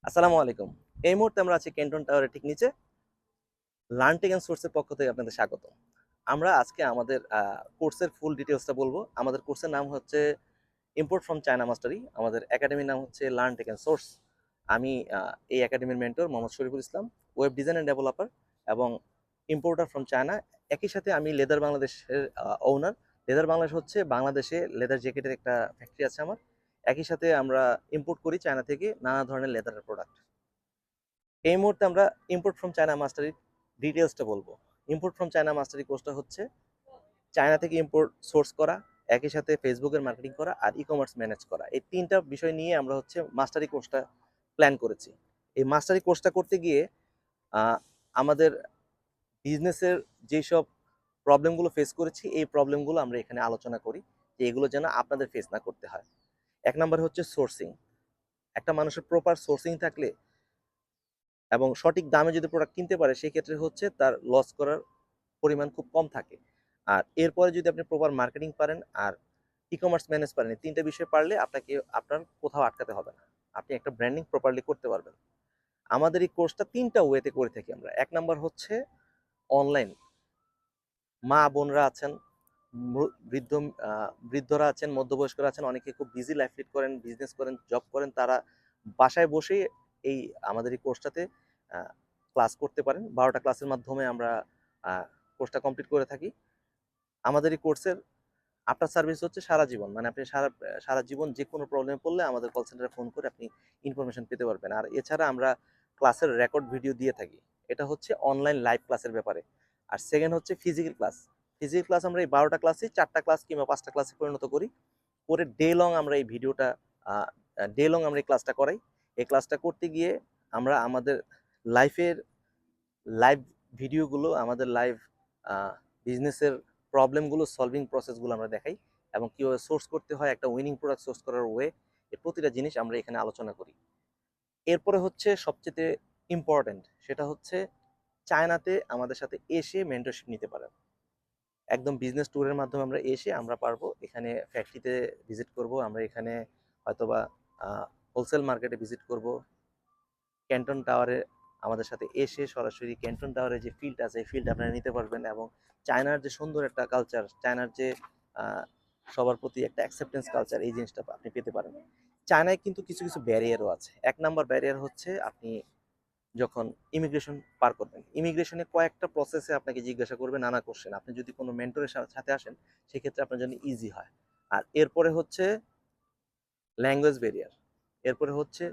আসসালামু আলাইকুম। এই মুহূর্তে আমরা আছি কেন্টন টাওয়ারের ঠিক নিচে। লার্ন টেক এন্ড সোর্স এর পক্ষ থেকে আপনাদের স্বাগত। আমরা আজকে আমাদের কোর্সের ফুল ডিটেইলসটা বলবো। আমাদের কোর্সের নাম হচ্ছে ইম্পোর্ট ফ্রম চায়না মাস্টারি। আমাদের একাডেমির নাম হচ্ছে লার্ন টেক এন্ড সোর্স। আমি এই একাডেমির mentor Mohammad Shariful Islam, web design end developer এবং ইম্পোর্টার ফ্রম চায়না। একই সাথে আমি লেদার বাংলাদেশের ওনার। লেদার বাংলাদেশ হচ্ছে বাংলাদেশে লেদার জ্যাকেটের একটা ফ্যাক্টরি আছে আমার। একই সাথে আমরা ইম্পোর্ট করি চায়না থেকে নানা ধরনের লেদারের প্রোডাক্ট। এই মুহূর্তে আমরা ইম্পোর্ট ফ্রম চায়না মাস্টারি ডিটেলসটা বলবো। ইম্পোর্ট ফ্রম চায়না মাস্টারি কোর্সটা হচ্ছে চায়না থেকে ইম্পোর্ট সোর্স করা, একই সাথে ফেসবুকের মার্কেটিং করা আর ই কমার্স ম্যানেজ করা। এই তিনটা বিষয় নিয়ে আমরা হচ্ছে মাস্টারি কোর্সটা প্ল্যান করেছি। এই মাস্টারি কোর্সটা করতে গিয়ে আহ, আমাদের বিজনেসের যেসব প্রবলেমগুলো ফেস করেছি এই প্রবলেমগুলো আমরা এখানে আলোচনা করি যে এগুলো যেন আপনাদের ফেস না করতে হয়। এক নম্বর হচ্ছে সোর্সিং। একটা মানুষের প্রপার সোর্সিং থাকলে এবং সঠিক দামে যদি প্রোডাক্ট কিনতে পারে সেক্ষেত্রে হচ্ছে তার লস করার পরিমাণ খুব কম থাকে। আর এরপরে যদি আপনি প্রপার মার্কেটিং পারেন আর ই কমার্স ম্যানেজ পারেন, এই তিনটা বিষয় পারলে আপনাকে আপনার কোথাও আটকাতে হবে না, আপনি একটা ব্র্যান্ডিং প্রপারলি করতে পারবেন। আমাদের এই কোর্সটা তিনটা ওয়েতে করে থাকি আমরা। এক নাম্বার হচ্ছে অনলাইন। মা বোনরা আছেন, বৃদ্ধ বৃদ্ধরা আছেন, মধ্যবয়স্করা আছেন, অনেকে খুব বিজি লাইফ লিড করেন, বিজনেস করেন, জব করেন, তারা বাসায় বসেই এই আমাদের এই কোর্সটাতে ক্লাস করতে পারেন। 12টা ক্লাসের মাধ্যমে আমরা কোর্সটা কমপ্লিট করে থাকি। আমাদের এই কোর্সের আফটার সার্ভিস হচ্ছে সারা জীবন, মানে আপনি সারা সারা জীবন যে কোনো প্রবলেমে পড়লে আমাদের কল সেন্টারে ফোন করে আপনি ইনফরমেশন পেতে পারবেন। আর এছাড়া আমরা ক্লাসের রেকর্ড ভিডিও দিয়ে থাকি। এটা হচ্ছে অনলাইন লাইভ ক্লাসের ব্যাপারে। আর সেকেন্ড হচ্ছে ফিজিক্যাল ক্লাস। ফিজিক্যাল ক্লাস আমরা এই 12টা ক্লাসে 4টা ক্লাস কিংবা 5টা ক্লাসে পরিণত করি, করে ডে লং আমরা এই ভিডিওটা ডে লং আমরা এই ক্লাসটা করাই। এই ক্লাসটা করতে গিয়ে আমরা আমাদের লাইফের লাইভ ভিডিওগুলো, আমাদের লাইভ বিজনেসের প্রবলেমগুলো, সলভিং প্রসেসগুলো আমরা দেখাই এবং কীভাবে সোর্স করতে হয়, একটা উইনিং প্রোডাক্ট সোর্স করার ওয়ে, এই প্রতিটা জিনিস আমরা এখানে আলোচনা করি। এরপরে হচ্ছে সবচেয়ে ইম্পর্ট্যান্ট, সেটা হচ্ছে চায়নাতে আমাদের সাথে এসে মেন্টরশিপ নিতে পারেন। একদম বিজনেস ট্যুরের মাধ্যমে আমরা এসে আমরা পারবো এখানে ফ্যাক্টরিতে ভিজিট করব, আমরা এখানে হয়তোবা হোলসেল মার্কেটে ভিজিট করব, ক্যান্টন টাওয়ারে আমাদের সাথে এসে সরাসরি ক্যান্টন টাওয়ারে যে ফিল্ড আছে এই ফিল্ড আপনারা নিতে পারবেন। এবং চায়নার যে সুন্দর একটা কালচার, চায়নার যে সবার প্রতি একটা অ্যাকসেপ্টেন্স কালচার, এই জিনিসটা আপনি পেতে পারেন। চায়নায় কিন্তু কিছু কিছু ব্যারিয়ারও আছে। এক নাম্বার ব্যারিয়ার হচ্ছে আপনি যখন ইমিগ্রেশন পার করবেন, ইমিগ্রেশনে কয়েকটা প্রসেসে আপনাকে জিজ্ঞাসা করবে নানা কোশ্চেন। আপনি যদি কোনো মেন্টরের সাথে আসেন সেক্ষেত্রে আপনার জন্য ইজি হয়। আর এরপরে হচ্ছে ল্যাঙ্গুয়েজ ব্যারিয়ার, এরপরে হচ্ছে